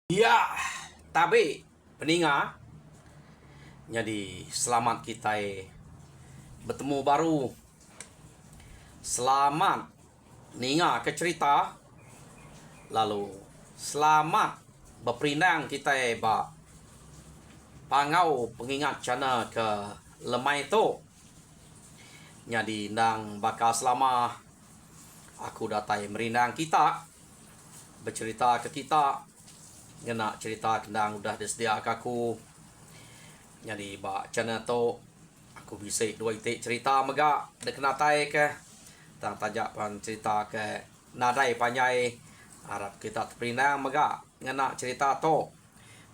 Ya, tapi peninga, jadi selamat kita bertemu baru. Selamat ninga ke cerita. Lalu selamat berperindang kita pangau pengingat cana ke lemai tu. Jadi nang bakal selama aku datai merindang kita bercerita ke kita. Ngena cerita kendang udah disediakan aku. Jadi channel tu aku bisik dua itik cerita mega de kena tai ke tang tajak pan cerita ke nadai panjai harap kita terperinang mega ngena cerita tu.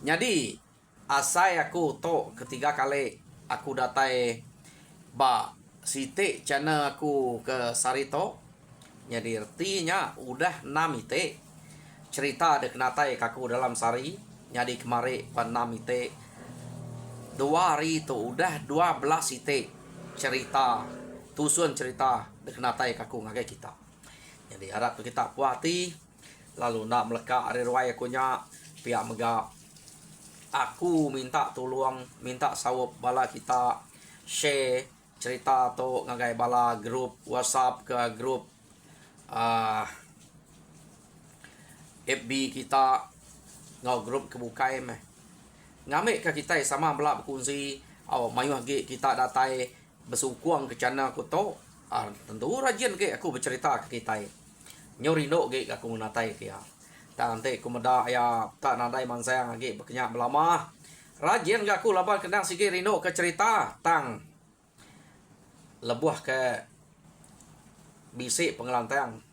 Jadi asai aku tu ketiga kali aku datai sitik channel aku ke Sarito. Jadi artinya udah 6 itik cerita de kenatai kaku dalam sari. Jadi kemari pan 6 itik 2 hari tu udah 12 itik cerita tusun cerita de kenatai kaku ngagai kita. Jadi harap kita puati lalu nak melekak hari ruai aku nya pihak mega aku minta tolong minta sawap bala kita share cerita tu ngagai bala grup WhatsApp ke grup FB kita ngau grup kebukai meh ngamik ke kita sama belak berkongsi mayuh ge kita datai bersukuang ke channel aku tu tentu rajin ke aku bercerita ke kita nyorino ge aku natai ke dan nanti aku meda ya tak nadai mansayang ge berkenyak belama rajin ke aku laban kendang sigi rino ke cerita tang lebuh ke bisik pengelantang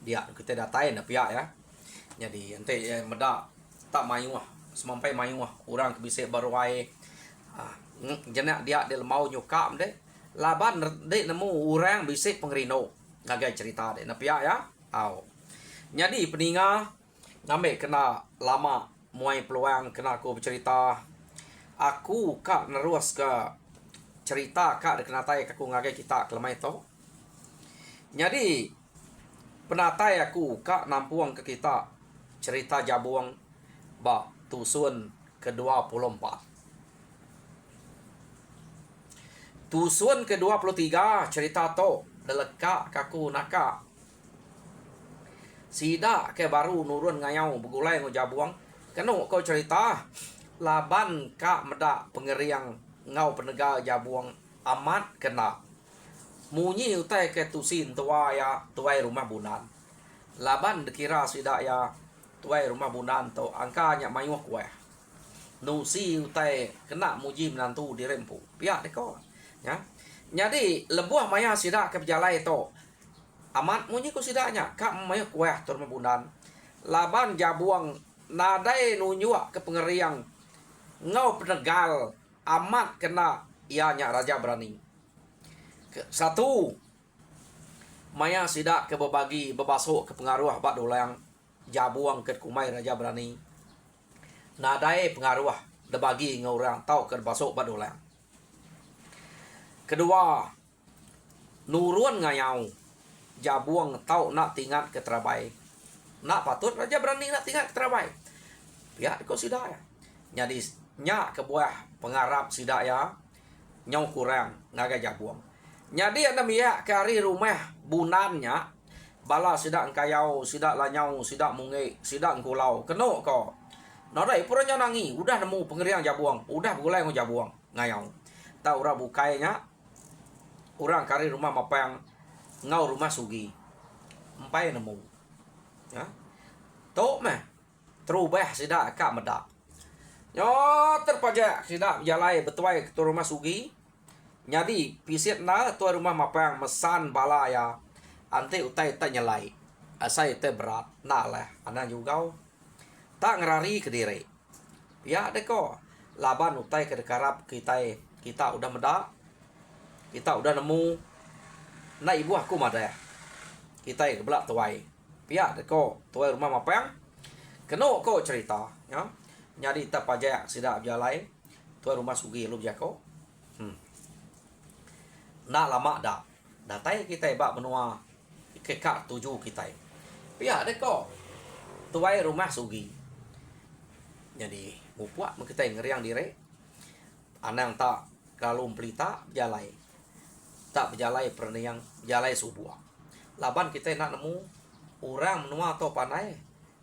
dia kita datai na pihak ya. Jadi nanti meda tak mayu semampai mayu orang kebisik baru ai jenak dia mau nyukam deh laban dek nemu orang bisik pengerino ngagai cerita deh na pihak ya. Jadi peninga ngambil kena lama muai peluang kena aku bercerita aku kak nerus ke cerita kak kena tai aku ngagai kita kelemai tu. Jadi penatai aku kak nampuang ke kita cerita jabuang tusun ke-24. Tusun ke-23 cerita to deleka kaku naka. Sida ke baru nurun ngayau begulai ngo jabuang. Keno kau cerita laban kak meda pengeriang ngau penegak jabuang amat kena. Munyi utai ke tusin tuai rumah bunan. Laban dikira sida ya tuai rumah bunan tu angkanya mayuh kue nusi utai kena muji menantu dirempu pihak deko ya. Jadi lebuah maya sida ke berjalai tu amat munyi ku sidanya kak mayuh kue tu rumah bunan laban jabuang nadai nunyua ke pengeriang ngau penegal amat kena ianya raja berani satu maya sida ke berbagi berbasuk ke pengaruh bak dolang jabuang ke kumai raja berani nadai pengaruh debagi ngorang tau ke basuk badolang. Kedua nurun ngayau jabuang tau nak tingkat ke terabai nak patut raja berani nak tingkat ke terabai pihak ko sida ya. Jadi nya ke buah pengarap sida ya nyau kurang ngagai jabuang. Jadi ada miak ke hari rumah bunannya bala sida engkayau, sida lanyau, sida mungi, sida engkulau. Keno ko. Nodai puranya nangi, udah nemu pengeriang jabuang, udah begulai ngo jabuang ngayau. Ta ura bukainya orang kari rumah mapang ngau rumah sugi. Empai nemu. Ya. Tok meh. Terubah sida kak meda. Yo terpajak sida jalai betuai ke rumah sugi. Jadi pisit na tuai rumah mapang mesan bala ya. Ante utai tak nyelai asai te berat nak lah anak juga tak ngerari ke diri ya deko laban utai ke dekarap kita udah meda kita udah nemu na ibu aku mada ya kita ke belak tuai pihak deko tuai rumah mapang keno ko cerita ya. Jadi tak pajak sidak jalai tuai rumah sugi lu jako nak lama dak datai kita bak benua kekak tuju kita pihak deko tuai rumah sugi Jadi mupuak kita ngeriang dire anang tak kalau pelita jalai tak berjalai perniang jalai subuh laban kita nak nemu orang menua atau panai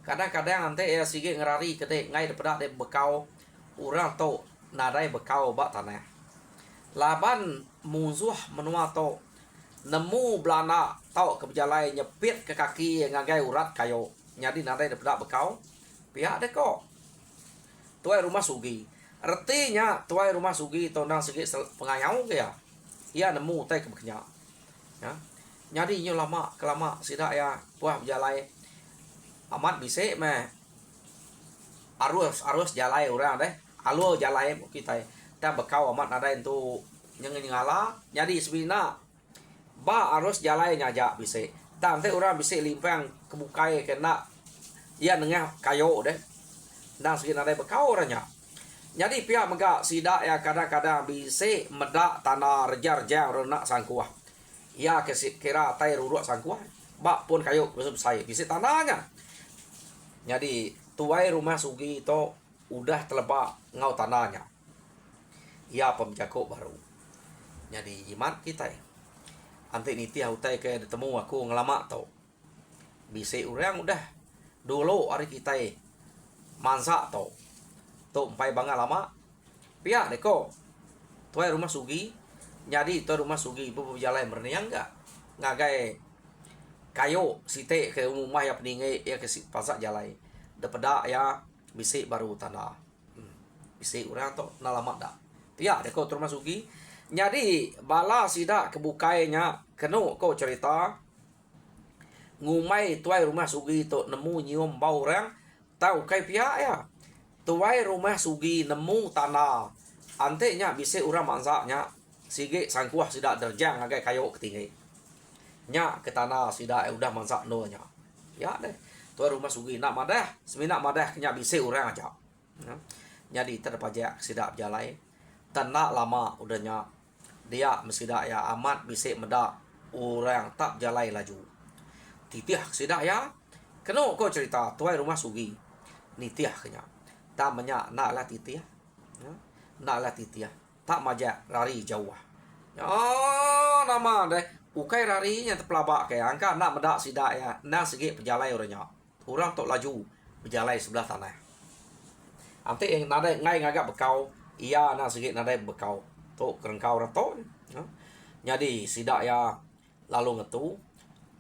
kadang-kadang ante ya sige ngerari kete ngai daripada de bekau orang to nadai bekau bak tanah laban musuh menua to nemu belana tau ke berjalai nyepit ke kaki ngagai urat kayo nyadi nadai daripada bekau pihak de kok tuai rumah sugi artinya tuai rumah sugi tonang segi pengayau ke ya ia nemu tai ke beknya ya nyadi nyo lama kelama sidak ya puah berjalai amat bise meh arus jalai orang deh alo jalai kita ta bekau amat ada itu ngala nyadi sebina ba arus jalai nyaja bise tante orang bise limpang kebukai kena ia nengah kayo deh nang segi nadai bekau orangnya. Jadi pihak megak sidak ya kadang-kadang bise medak tanah rejar-rejar renak sangkuah. Ya kira tai ruruk sangkuah. Bak pun kayu besar bise tanahnya. Jadi tuai rumah sugi itu udah telebak ngau tanahnya. Ya pemjako baru. Jadi jimat kita ya. Ante niti hutai ke ditemu aku ngelama tau. Bise orang udah dulu hari kita mansa tau. Tuh empai bangga lama. Pihak deko. Tuai rumah sugi. Jadi tuai rumah sugi ibu berjalan berniang enggak. Ngagai kayu site ke rumah ya peningai ya ke pasak jalai. Daripada ya bisik baru tanah. Bisik orang tu nalamat dah. Pihak deko tuai rumah sugi. Jadi bala sidak kebukainya kenu kau cerita ngumai tuai rumah sugi tu nemu nyium bau orang tahu kai pihak ya. Tuai rumah sugi nemu tanah. Antenya bisa orang mansaknya. Sige sangkuah sidak derjang agak kayu ketinggi. Nya ke tanah sidak udah mansak no nya. Ya deh. Tuai rumah sugi nak madah. Seminak madah nya bisa orang aja. Jadi terpajak sidak jalai. Tanah lama udahnya. Dia mesidak ya amat bisa medak orang tak jalai laju. Titiah sidak ya. Keno kau cerita tuai rumah sugi. Nitiah kenya. Tak banyak nak lah titiah. Ya. Nak lah titiah. Tak majak lari jauh. Oh, nama deh. Ukai larinya terpelabak kayak angka nak medak sidak ya. Nak segi pejalai orangnya. Orang tok laju berjalai sebelah tanah. Nanti yang nadai ngai ngagak bekau. Ia nak segi nadai bekau. Tok kerengkau ratok. Ya. Jadi sidak ya lalu ngetu.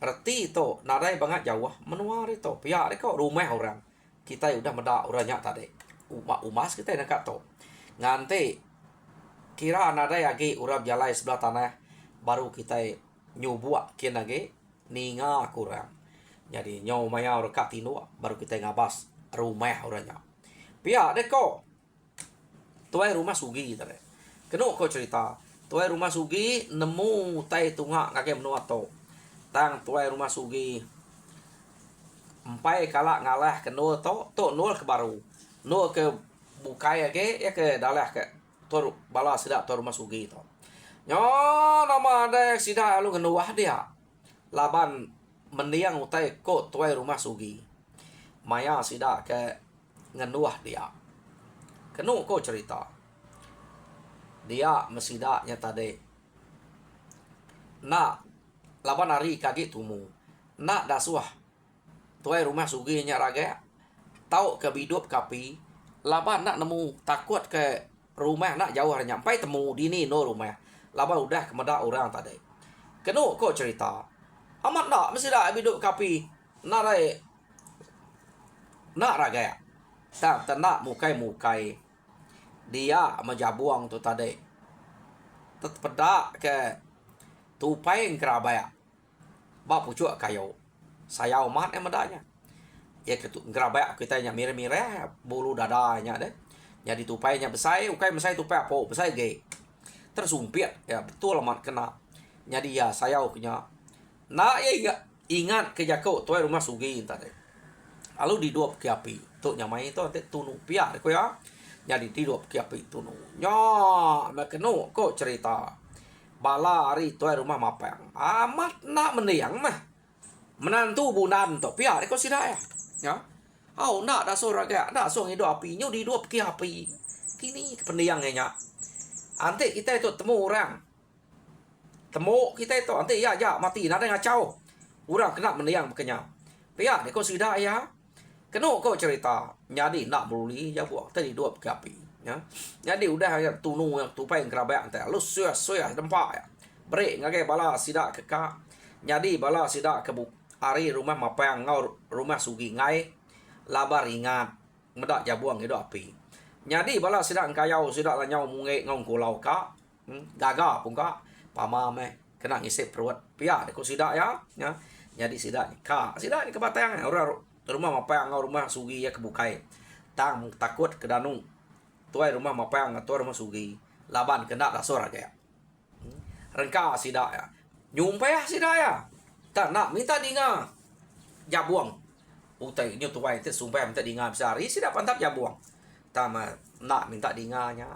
Reti to nadai banget jauh. Menuar itu. Pihak dia kok rumah orang. Kita udah medak orangnya tadi. Umas kita nak to. Nganti kira nadai lagi urap jalai sebelah tanah. Baru kita nyubuak kena lagi. Ninga kurang. Jadi nyaw maya rekat tinu. Baru kita ngabas rumah orangnya. Pihak dia kok. Tuai rumah sugi tadi. Kena kau cerita. Tuai rumah sugi nemu tai tungak kaki menua to. Tang tuai rumah sugi. Empai kalak ngalah ke nol to nol ke baru. Nol ke bukai lagi ya ke dalah ke tur bala sidak tuai rumah sugi to. Nyo nama ada sidak lu kenuah dia. Laban mendiang utai ko tuai rumah sugi. Maya sidak ke ngenuah dia. Kenu ko cerita. Dia mesidaknya tadi. Nak laban hari kaki tumu. Nak dasuah. Tuai rumah sugi nya raga. Tau ke bidup kapi. Laban nak nemu takut ke rumah nak jauh nyampai temu dini no rumah. Laban udah kemedak orang tadi. Kenu kok cerita. Amat nak mesidak bidup kapi. Nak rai. Nak raga. Tak tenak mukai-mukai. Dia menjabuang tu tadi. Terpedak ke tupai ngerabaya. Ba pucuk kayu. Saya umat yang medanya. Ya ketu ngerabaya kita nya mire-mire bulu dadanya deh. Jadi tupainya besai, ukai besai tupai apa? Besai ge. Tersumpit ya betul amat kena. Jadi ya saya punya. Nah ya ingat ke jako tuai rumah sugi tadi. Lalu diduap ke api. Tuk nyamai itu nanti tunu piak ko ya. Jadi tidup ke api tunu. Nya makenu kok cerita. Bala hari tuai rumah mapang. Amat nak mendiang mah. Menantu bunan to piak ko sidak ya. Ya. nak dah sorang gak, nak song hidup api, nyu di hidup ke api. Kini kependiangnya. Ante kita itu temu orang. Temu kita itu ante ya mati nada ngacau. Orang kena mendiang bekenya. Pia ni kau sudah ya. Kena kau cerita. Jadi nak beruli ya buat tadi hidup ke api. Ya. Jadi udah ya tunu yang tupai yang kerabat ante. Lu suya dempak ya. Break ngagai bala sidak ke kak. Jadi bala sidak ke ari rumah mapang ngau rumah sugi ngai. Labar ingat medak jabuang hidup api. Jadi bala sidak kayau sidak lanyau mungai ngau kulau ka. Gaga pun ka. Pama meh kena ngisi perut. Pia deku sidak ya. Jadi sidak ni ka. Sidak ni kebatang orang rumah mapang ngau rumah sugi ya kebukai. Tang takut kedanung. Tuai rumah mapang ngau rumah sugi. Laban kena dasor kayak. Rengka sidak ya. Nyumpai ya sidak ya. Tak nak minta dinga. Jabuang. Utai nyo tuai te sumpah minta dinga besar. Isi dah pantap jabuang. Tama nak minta dinganya.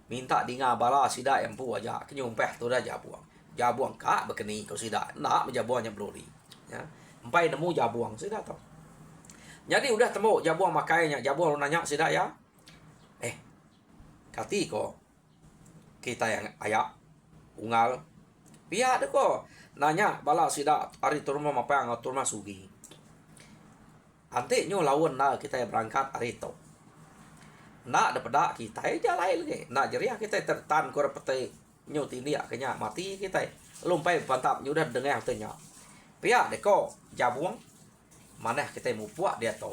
Minta dinga bala sidak yang pu aja. Kenyumpah tu dah jabuang. Jabuang kak berkeni kau sidak. Nak menjabuangnya beluri. Ya. Empai nemu jabuang sidak tau. Jadi udah temu jabuang makainya. Jabuang nanya sidak ya. Kati ko. Kita yang ayak. Ungal. Pihak deh ko. Nanya bala sidak. Hari turma mapang atau turma sugi. Ante nyo lawan na kita berangkat hari itu. Nak dapat kita jalan lagi. Nak jeria kita tertan kor pete nyo tini kenya mati kita. Lumpai pantap nyo dah dengar tanya. Pihak deko jabuang mana kita mau buat dia to.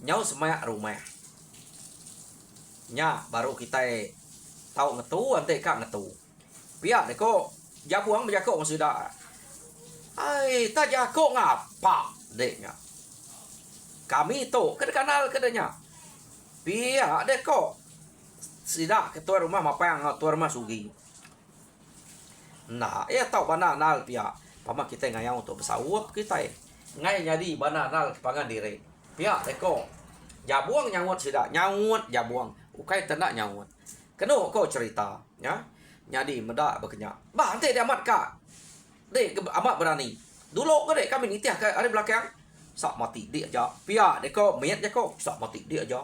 Nyo semak rumah. Nya baru kita tahu ngetu ante kak ngetu. Pihak deko jabuang berjakok sudah. Ai tak jakok ngapa deknya. Kami tu ke kanal kedanya. Pihak dek kok. Sidak ketua rumah mapang ketua rumah sugi. Nah, ya tahu bana nal pihak. Pama kita ngayang untuk bersawap kita. Ngai jadi bana nal kepangan diri. Pihak dek kok. Jabuang nyawut sidak, nyawut jabuang. Ukai tendak nyawut. Kena kau cerita, ya. Jadi medak berkenyak. Bah, ante dia amat kak. Dek amat berani. Dulu ke dek kami nitiah ke hari belakang. Sak mati dia aja. Pia deko miet deko sak mati dia aja.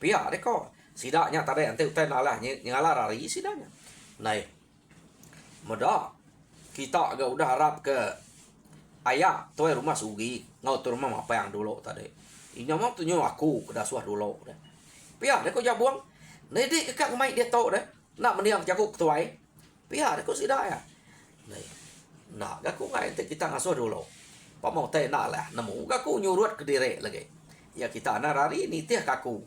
Pia deko sidaknya tadi ante utai nalah nyala rari sidaknya. Nai. Muda kita agak udah harap ke ayah tuai rumah sugi ngau tu rumah apa yang dulu tadi. Inya mau tu nyo aku kedah suah dulu dah. Pia deko jabuang. Nai dik kekak mai dia tau dah. Nak mendiang jago tuai. Pia deko sidak ya. Nai. Nak aku ngai ente kita ngasuh dulu. Pak mau teh nak lah nemu kaku nyurut ke diri lagi. Ya kita nak lari ni teh kaku.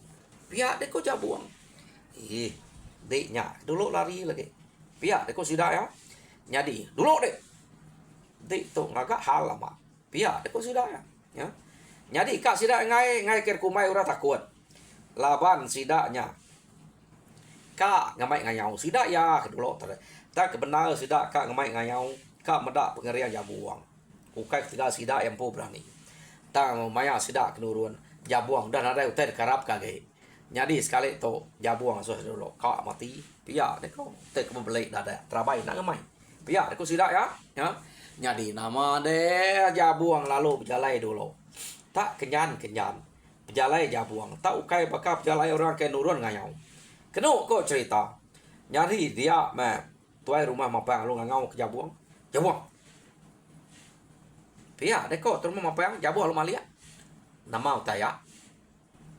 Pihak deko jabuang. Deknya dulu lari lagi. Pihak deko sudah ya. Jadi dulu dek. Dek tu ngagak hal lama. Pihak deko sudah ya. Ya. Jadi kak sidak ngai ker kumai ora takut. Laban sidaknya. Kak ngamai ngayau sidak ya dulu tadi. Tak kebenar sidak kak ngamai ngayau. Kak medak pengerian jabuang. Ukai tiga sidak yang po berani. Tang maya sidak kenurun. Jabuang dan ada utai karap kage. Jadi sekali tu jabuang so dulu. Kak mati. Pia deko. Tek membeli dada. Terabai nak ngamai. Pia deko sidak ya. Ya. Jadi nama de jabuang lalu berjalai dulu. Tak kenyan. Berjalai jabuang. Tak ukai bakal berjalai orang ke nurun ngayau. Kenu kau cerita. Jadi dia tuai rumah mapang lu ngangau ke jabuang. Jabuang. Pia deko turma mapang jabuang lu malia. Nama utaya.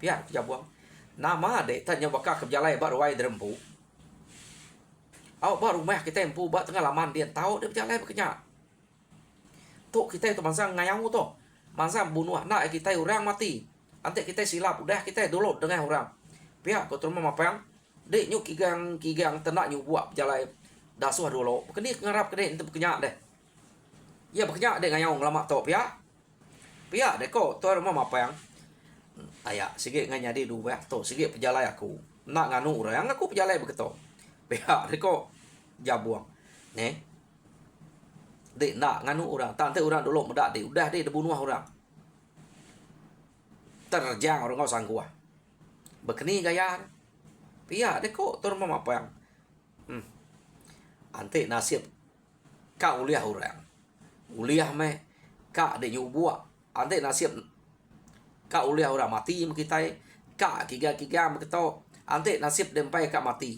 Pia jabuang. Nama dek tanya bakal ke berjalai baru wai derempu. Awak baru rumah kita empu bak tengah laman dia tahu dia berjalai berkenyak. Tu kita itu masa ngayang tu. Masa bunuh anak kita orang mati. Nanti kita silap udah kita dulu dengan orang. Pihak kau turma mapang. Dek nyuk kigang tenak nyuk buat berjalai dasuh dulu. Kini ngarap kene itu berkenyak deh. Ya berkenyak dek ngayang lama tu pihak. Pihak dek kau tu rumah mapang. Ayah sikit nganya di dua tu sikit berjalai aku. Nak nganu orang aku berjalai begitu. Pihak dek kau jabuang. Ne. Dek nak nganu orang. Tante orang dulu medak dek. Udah dek bunuh orang. Terjang orang kau sangguah. Berkeni gaya. Pihak dek kau tu rumah mapang. Ante nasib kau uliah orang. Uliah meh kak de nyubua. Ante nasib ka uliah ora mati kita ka kiga kita ante nasib dempai ka mati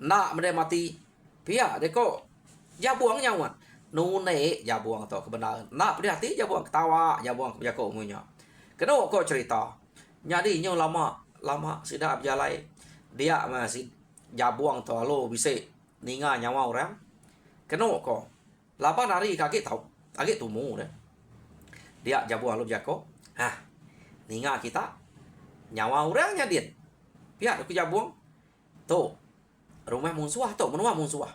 nak mede mati pia deko jabuang nyawan nune jabuang to kebenaran nak hati jabuang ketawa jabuang jako umunya keno ko cerita jadi nyo lama sida berjalai dia masih jabuang to lo bisa ninga nyawa orang keno ko 8 hari kaki tahu kaki tumu deh dia jabuang lo jako ninga kita nyawa orangnya dia pihak aku jabuang tuh rumah musuh tuh menua musuh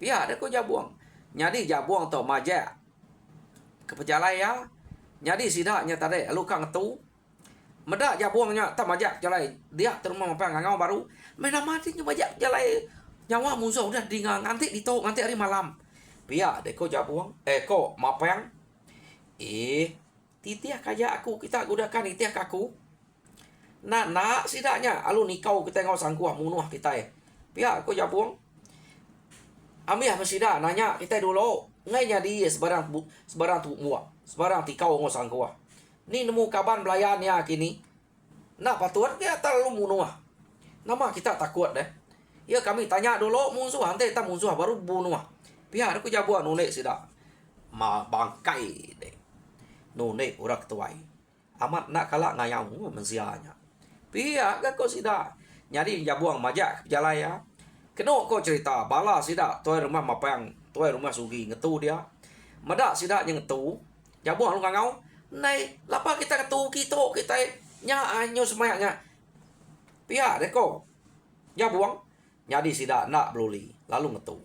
pihak aku jabuang jadi jabuang tuh maja ke pejalaya jadi sidaknya tadi lu kang tu meda jabuangnya tak maja jalai dia terus apa ngangau baru mena mati maja jalai nyawa musuh udah di nganti nganti hari malam pihak deko jabuang ko mapeng titiah kaya aku kita gunakan titiah kaku nak sidaknya alu nikau kita ngau sangkuah munuh kita pihak aku jabuang ambil masida nanya kita dulu ngai jadi sebarang tu muak sebarang tikau ngau sangkuah ni nemu kaban belayannya kini nak patuan dia terlalu munuh nama kita takut deh ya kami tanya dulu musuh hantai tak musuh baru bunuh pihak aku jabuang nunek sidak ma bangkai deh nunek urak tuai amat nak kalah ngayau mensianya pihak kau sidak nyari jabuang majak jalaya keno kau cerita bala sidak tuai rumah mapang tuai rumah sugi ngetu dia medak sidak yang ngetu jabuang lu ngangau nai lapa kita ketu kita nya anyo semayaknya pihak deko jabuang nyadi sidak nak beluli lalu ngetu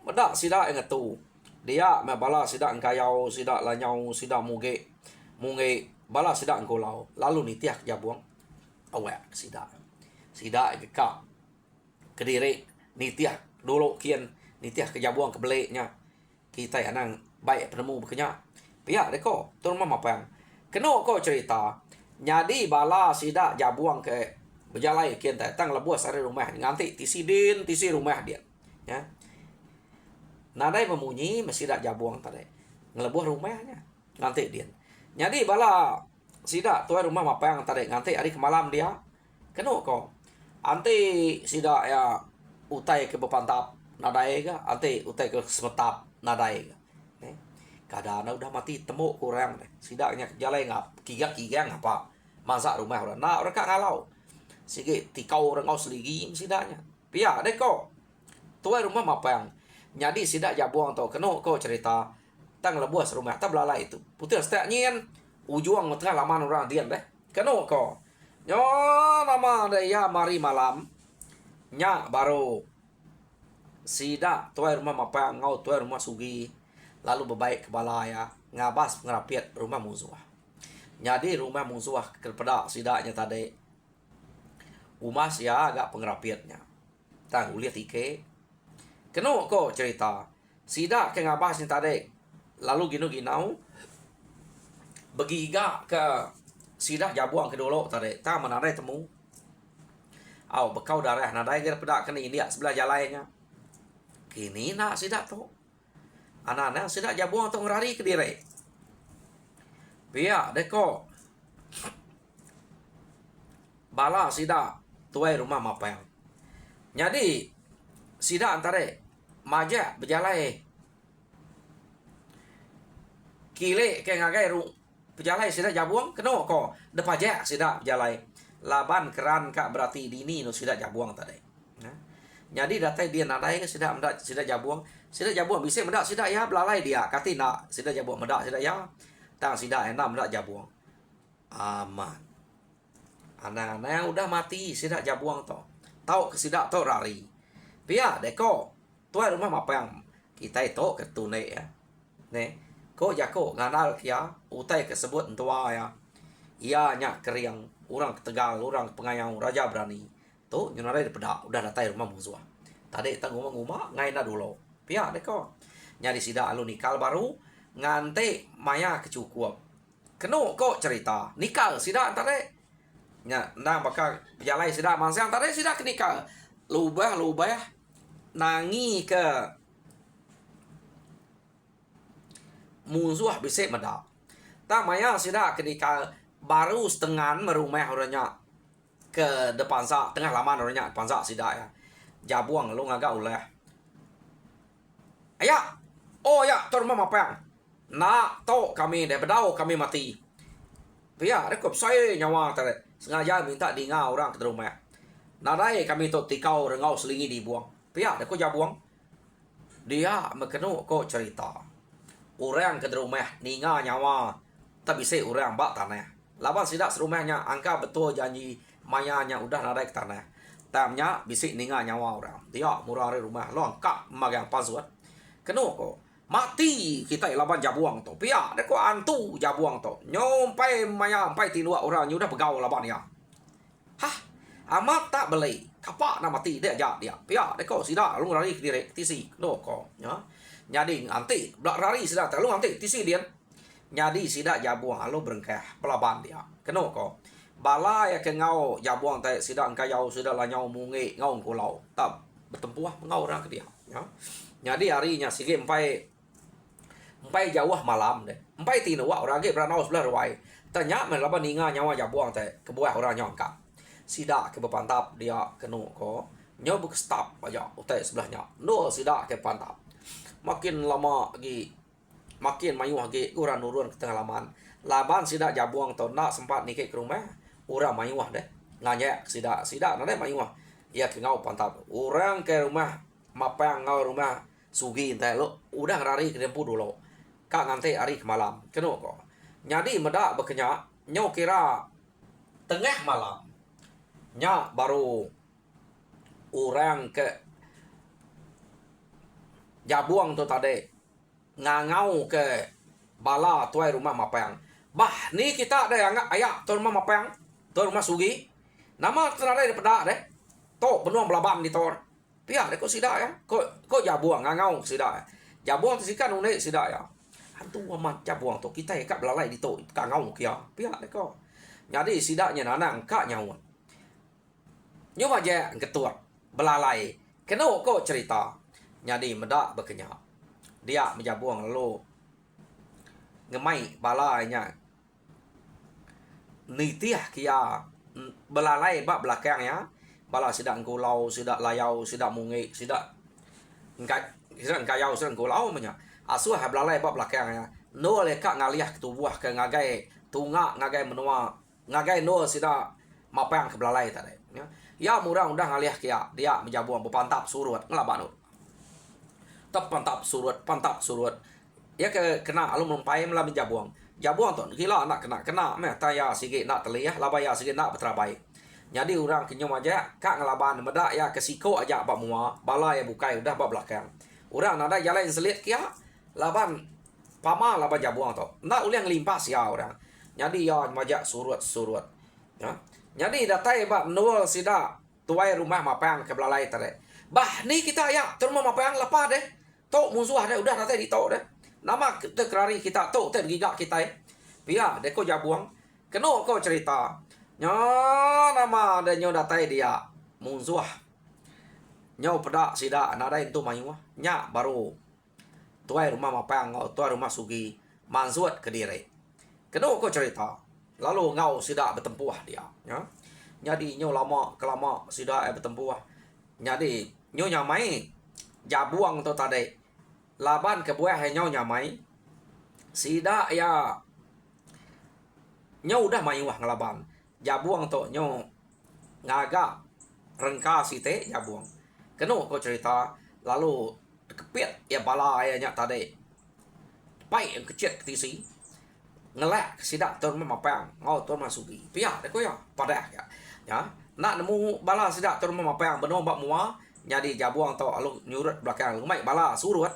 medak sidak yang ngetu dia bala sidak engkayau sidak lanyau sidak muge bala sidak engkolau lalu nitiah jabuang awak sidak ka kediri nitiah dulu kian nitiah ke jabuang ke beleknya kita anang baik penemu bekenya pihak deko tu rumah mapang keno ko cerita nyadi bala sidak jabuang ke berjalai kian datang lebuas dari rumah nganti tisi rumah dia ya nadai memunyi masih dak jabuang tadi ngelebuh rumahnya nganti dia nyadi bala sidak tuai rumah mapang tadi nganti hari ke malam dia keno ko anti sidak ya utai ke bepantap nadai ga anti utai ke semetap nadai ga kadana udah mati temu kurang deh sidaknya jalai ngap kiga ngapa masa rumah orang nak orang ngalau sige tikau orang ngau seligi sidaknya pia deko tuai rumah mapang nyadi sidak jabuang to keno ko cerita tang lebuas rumah ta belala itu putih setiap nyen ujuang tengah laman orang dian deh keno ko nyo nama ya mari malam nya baru sidak tuai rumah mapang ngau tuai rumah sugi lalu bebaik ke balaya ngabas ngerapiat rumah musuh nyadi rumah musuh kepada sidaknya tadi umas ya agak pengerapiatnya tang uliat ike keno ko cerita sidak ke ngabas ni tadi lalu ginau begiga ke sidak jabuang ke dulu tadi ta menadai temu bekau darah nadai ke pada kena India sebelah jalannya kini nak sidak tu anak-anak sidak jabuang tu ngerari ke diri pihak deko bala sidak tuai rumah mapang jadi sidak antara maja berjalai kile ke ngagai berjalai sidak jabuang keno ko depaja sidak berjalai laban keran kak berarti dini no sidak jabuang tadi jadi datai dia nadai ke sidak jabuang bisa mendak sidak ya belalai dia kati nak sidak jabuang mendak sidak ya tang sidak enak mendak jabuang aman anak-anak yang udah mati sidak jabuang to tahu ke sidak to rari pia deko tuai rumah mapang kita itu ketune ya ko jako nganal kia utai kesebut tua ya ia nyak keriang orang Tegal orang pengayang raja berani tuh nyunare di pedak udah datai rumah musuh tadi kita ngomong ngai na dulu pia deko nyari sidak alu nikal baru ngante maya kecukup keno kok cerita nikal sidak tadi nya nang bakal jalai sidak mansang tadi sidak nikal lubah nangi ke musuh bisa medak tak maya sidak kenika baru setengah merumah orangnya ke depan sa tengah laman orangnya depan sa sida ya. Jabuang lu ngagak oleh. Ayah, oh ya, tor mama pang. Nak to kami deh bedau kami mati. Pia, rekop saya nyawa tadi. Sengaja minta di ngau orang ke rumah. Nadai kami to tikau rengau selingi dibuang. Pia, deko jabuang. Dia mekenu ko cerita. Orang ke rumah ninga nyawa. Tapi saya orang bak tanah. Laban sidak serumahnya angka betul janji mayanya udah nadai ke tanah. Tamnya bisik ninga nyawa orang. Dia murah rumah lo angkat magang pasuat. Kenu ko mati kita laban jabuang to. Pia deko antu jabuang to. Nyompai maya ampai tinua orang udah begau laban ya. Hah? Amat tak beli. Kapak nak mati dia aja dia. Pia deko sida lu lari ke direk tisi. No ko ya. Jadi anti belak lari sida terlalu anti tisi dia. Jadi sida jabuang lu berengkah pelaban dia. Kenu ko bala ya ke ngau jabuang tai sida engkayau sida la nyau mungi ngau kulau. Tak bertempuah ngau orang ke dia ya. Jadi harinya sige empai jauh malam deh. Empai tinua orang ge beranau sebelah ruai. Tanya melaban ninga nyawa jabuang teh kebuah orang nyongka. Sida ke bepantap dia kenu ko. Nyo buk stop aja utai sebelahnya. No sida ke pantap. Makin lama lagi makin mayu lagi urang nurun ke tengah laman. Laban sida jabuang to nak sempat nikah ke rumah. Urang mayu deh. Nganya sida nade mayu. Ya ke ngau pantap. Urang ke rumah mapang ngau rumah sugi entah lo udah ngerari ke dempu dulu kak ngantai hari ke malam kenu kok jadi medak bekenya nyo kira tengah malam nya baru orang ke jabuang tu tadi ngangau ke bala tuai rumah mapang bah ni kita ada yang ayak tu rumah mapang tu rumah sugi nama tenarai pada deh to benuang belaban di tor pia deko sida ya ko jabuang ngangau sida jabuang tisikan une sida ya hantu amat jabuang to kita ya kak belalai di to kangau kia pia deko jadi sidanya nanang kak nyawa nyoba aja ketua belalai keno ko cerita jadi medak bekenya dia menjabuang lalu ngemai balainya nitiah kia belalai bak belakang ya bala sidak ngulau, sidak layau, sidak mungi, sidak ngayau, sidak ngulau menya. Asuh hablalai bab belakangnya. No le kak ngaliah ketubuh ke ngagai tunga ngagai menua ngagai no sidak mapang ke belalai tadi. Ya murang udah ngaliah kia dia menjabuang bepantap surut ngelaban. Tap pantap surut. Ya ke kena alum mempai melam jabuang. Jabuang tu gila nak kena meh taya sige nak teliyah labaya sige nak berterabai. Jadi orang kenyum aja kak ngelaban medak ya kesiko aja bak mua bala ya bukai udah bak belakang. Orang nada jalan selit kia laban pama laban jabuang to. Nak uliang limpas ya orang. Jadi ya majak surut. Ya. Jadi datai bak nol sida tuai rumah mapang ke belalai tadi. Bah ni kita ya terima mapang lepas deh. To musuh deh udah datai di to deh. Nama terkerari kita to tergigak kita ya. Pia deko jabuang. Keno ko cerita. Nyo nama ada nyo datai dia musuh nyo pedak sida nada itu mayu nya baru tuai rumah mapang tuai rumah sugi mansuat ke diri keno ko cerita lalu ngau sida bertempuh dia ya jadi nyo lama kelama sida bertempuh jadi nyo nyamai jabuang tu tadi laban ke buah nyo nyamai sida ya nyo udah mayu ngelaban jabuang to nyo ngaga rengka site jabuang keno ko cerita lalu kepit ya bala ayahnya tadi pai yang kecil ketisi ngelak sidak tur mapang ngau tur masuki pia deko ya pada ya nak nemu bala sidak tur mapang beno bak mua jadi jabuang to alu nyurut belakang lumai bala surut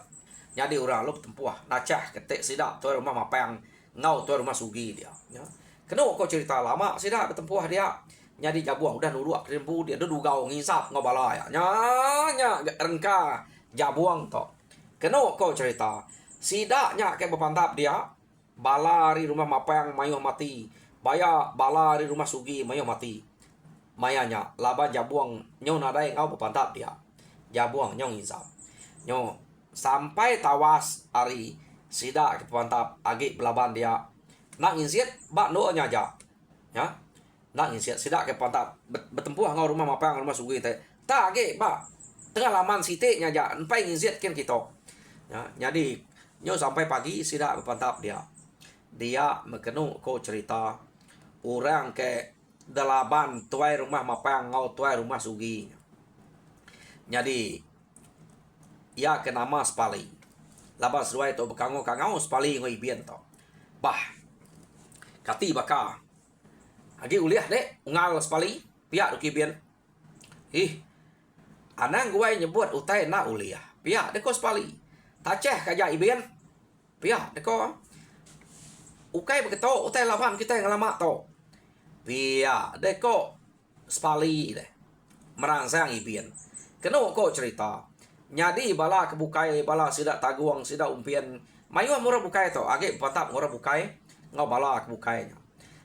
jadi orang lu tempuh nacah ketik sidak tur mapang ngau tur masuki dia ya keno ko cerita lama sida bertempuh dia nyadi jabuang udah nuluak rempu dia dudugau ngisap ngobala ya nya rengka jabuang to keno ko cerita sida nya ke bepantap dia balari rumah mapang mayu mati baya balari rumah sugi mayu mati mayanya laba jabuang nyo nadai ngau bepantap dia jabuang nyo ngisap nyo sampai tawas ari sida ke bepantap agi belaban dia nak ngisiat bak no nya aja ya nak ngisiat sidak ke pantap bertempuh ngau rumah mapang rumah sugi teh tak ge ba tengah laman site nya ja empai ngisiat ken kita ya jadi nyo sampai pagi sidak berpantap dia mekenu ko cerita orang ke dalaban tuai rumah mapang ngau tuai rumah sugi jadi ya ke nama spali labas ruai to bekango kangau spali ngoi bien to bah kati baka agi uliah dek ngal spali pihak duki bien anang guai nyebut utai na uliah pihak deko spali taceh kaja ibien pihak deko ukai beketo utai laban kita yang lama to pihak deko spali deh merangsang ibien keno ko cerita nyadi bala kebukai bala sidak taguang sidak umpian mayu murah bukai to agi patap murah bukai ngau bala kebukai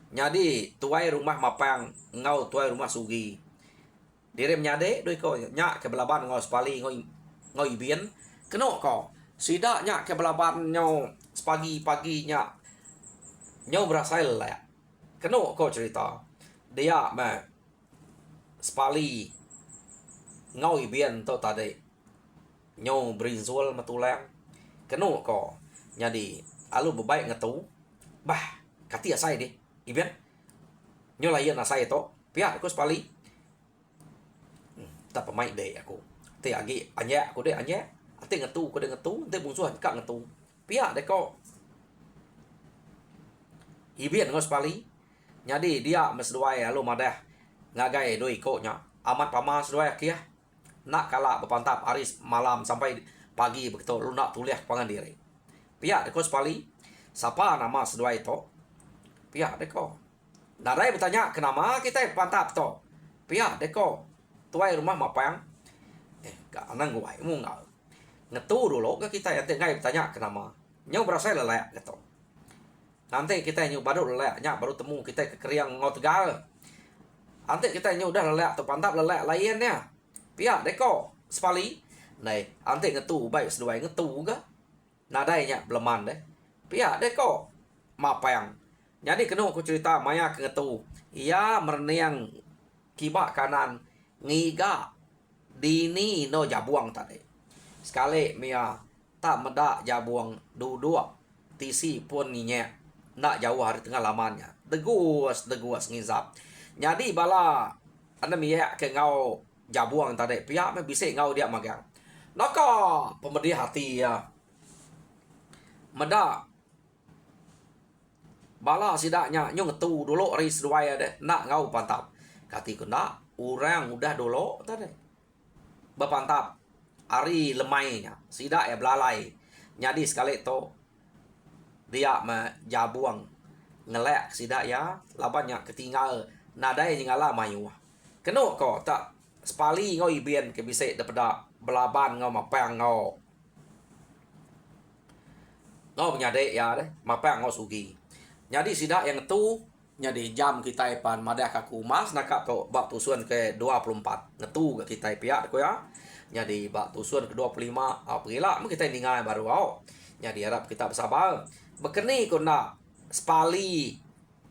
nyadi tuai rumah mapang ngau tuai rumah sugi direm nyade doi ko nya ke belaban ngau spali ngau ibien keno ko sida nya ke belaban nyau pagi nya nyau berasa lek keno ko cerita dia ma spali ngau ibien to tade nyau berinzul matulang keno ko nyadi alu bebaik ngetu bah kati asai deh ibien nyo layan asai to pihak aku spali tak pemain deh aku te agi anya aku deh anya ate ngetu ko deh ngetu te bungsuan kak ngetu pihak deh ko ibien ngos spali nyadi dia mesduai alu madah ngagai doi ko nya amat pamas duai kia nak kala berpantap hari malam sampai pagi begitu lu nak tuliah pangan diri pihak deh ko spali siapa nama seduai to pihak deko. Narai bertanya kenapa kita pantap to. Pihak deko. Tuai rumah mapang. Gak anang gue mu nggak. Ngetu dulu ke kita ya ngai bertanya kenapa. Nyau berasa lelek gitu. Nanti kita nyu baru leleknya baru temu kita ke keriang ngau tegal. Nanti kita nyu udah lelek tu pantap lelek lainnya. Pihak deko. Spali. Này, nanti ngetu baik seduai ngetu ga. Nadainya beleman deh. Pihak deko. Mapang. Jadi kena aku cerita maya kengetu. Ia merniang kibak kanan ngiga dini no jabuang tadi. Sekali mia tak meda jabuang dua tisi pun ninya nak jauh hari tengah lamanya. Degus ngizap. Jadi bala anda mia ke ngau jabuang tadi. Pihak me bisa ngau dia magang. Naka pemedi hati ya. Meda bala sidaknya nyong ngetu dulu ris duaya deh nak ngau pantap kati kena orang udah dulu tadi berpantap ari lemainya sidak ya belalai nyadi sekali to dia jabuang ngelek sidak ya labannya ketinggal nadai nyingala mayu keno ko tak spali ngau ibien ke bisa daripada belaban ngau mapang ngau penyade ya deh mapang ngau sugi. Jadi sidak yang itu nyadi jam kita pan madah kaku mas nakap to bak tusuan ke 24 ngetu ke kita pihak ko ya. Jadi bak tusuan ke 25 aprila kita ningai baru au. Jadi harap kita bersabar. Bekeni ko na spali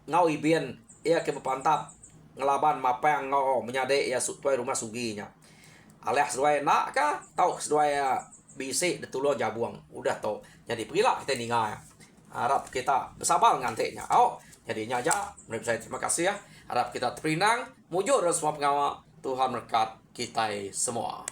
ngau ibien ia ke berpantap ngelaban mapang ngau menyade ya tuai rumah suginya. Alias sesuai nak ka tau sesuai bisik detulur jabuang udah to. Jadi pergilah kita ningai. Harap kita bersabar ngantiknya. Jadinya aja. Menurut saya terima kasih ya. Harap kita terpinang. Mujur dan semua pengawal. Tuhan berkat kita semua.